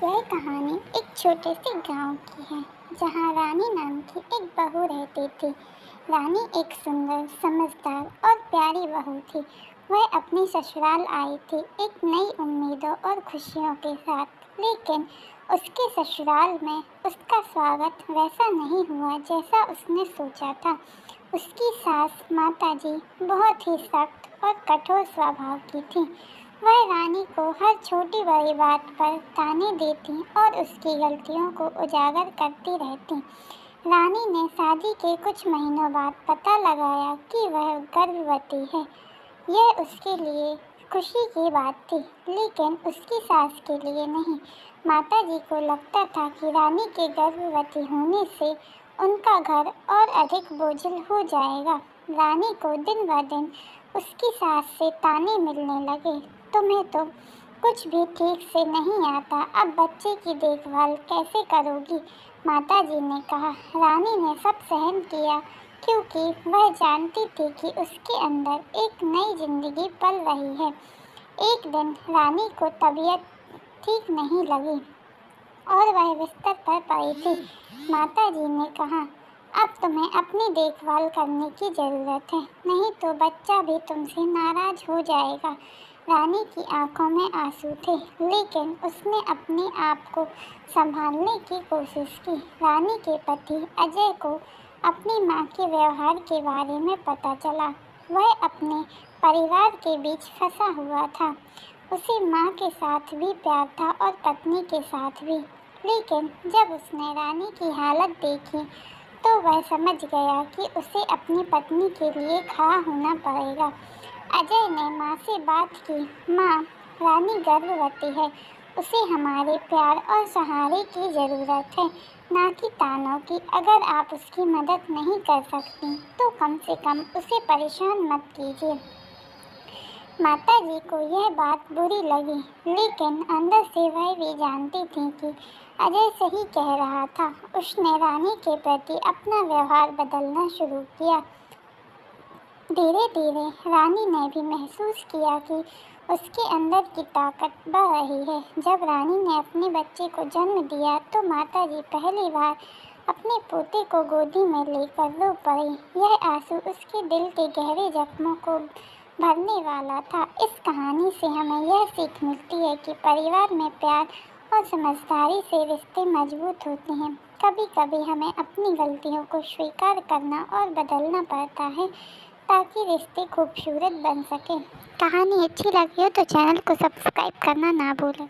यह कहानी एक छोटे से गांव की है जहां रानी नाम की एक बहू रहती थी। रानी एक सुंदर, समझदार और प्यारी बहू थी। वह अपने ससुराल आई थी एक नई उम्मीदों और खुशियों के साथ, लेकिन उसके ससुराल में उसका स्वागत वैसा नहीं हुआ जैसा उसने सोचा था। उसकी सास माताजी बहुत ही सख्त और कठोर स्वभाव की थी। वह रानी को हर छोटी बड़ी बात पर ताने देती और उसकी गलतियों को उजागर करती रहती। रानी ने शादी के कुछ महीनों बाद पता लगाया कि वह गर्भवती है। यह उसके लिए खुशी की बात थी, लेकिन उसकी सास के लिए नहीं। माताजी को लगता था कि रानी के गर्भवती होने से उनका घर और अधिक बोझिल हो जाएगा। रानी को दिन ब दिन उसकी सास से ताने मिलने लगे, तुम्हें तो कुछ भी ठीक से नहीं आता, अब बच्चे की देखभाल कैसे करोगी? माताजी ने कहा। रानी ने सब सहन किया क्योंकि वह जानती थी कि उसके अंदर एक नई जिंदगी पल रही है। एक दिन रानी को तबीयत ठीक नहीं लगी और वह बिस्तर पर पड़ी थी। माताजी ने कहा, अब तुम्हें अपनी देखभाल करने की ज़रूरत है, नहीं तो बच्चा भी तुमसे नाराज हो जाएगा। रानी की आंखों में आंसू थे, लेकिन उसने अपने आप को संभालने की कोशिश की। रानी के पति अजय को अपनी मां के व्यवहार के बारे में पता चला। वह अपने परिवार के बीच फंसा हुआ था। उसे मां के साथ भी प्यार था और पत्नी के साथ भी, लेकिन जब उसने रानी की हालत देखी तो वह समझ गया कि उसे अपनी पत्नी के लिए खड़ा होना पड़ेगा। अजय ने मां से बात की, मां, रानी गर्भवती है, उसे हमारे प्यार और सहारे की ज़रूरत है, ना कि तानों की। अगर आप उसकी मदद नहीं कर सकती तो कम से कम उसे परेशान मत कीजिए। माताजी को यह बात बुरी लगी, लेकिन अंदर से वह भी जानती थी कि अजय सही कह रहा था। उसने रानी के प्रति अपना व्यवहार बदलना शुरू किया। धीरे धीरे रानी ने भी महसूस किया कि उसके अंदर की ताकत बढ़ रही है। जब रानी ने अपने बच्चे को जन्म दिया तो माताजी पहली बार अपने पोते को गोदी में लेकर रो पड़ी। यह आंसू उसके दिल के गहरे जख्मों को भरने वाला था। इस कहानी से हमें यह सीख मिलती है कि परिवार में प्यार और समझदारी से रिश्ते मजबूत होते हैं। कभी कभी हमें अपनी गलतियों को स्वीकार करना और बदलना पड़ता है ताकि रिश्ते खूबसूरत बन सके। कहानी अच्छी लगी हो तो चैनल को सब्सक्राइब करना ना भूलें।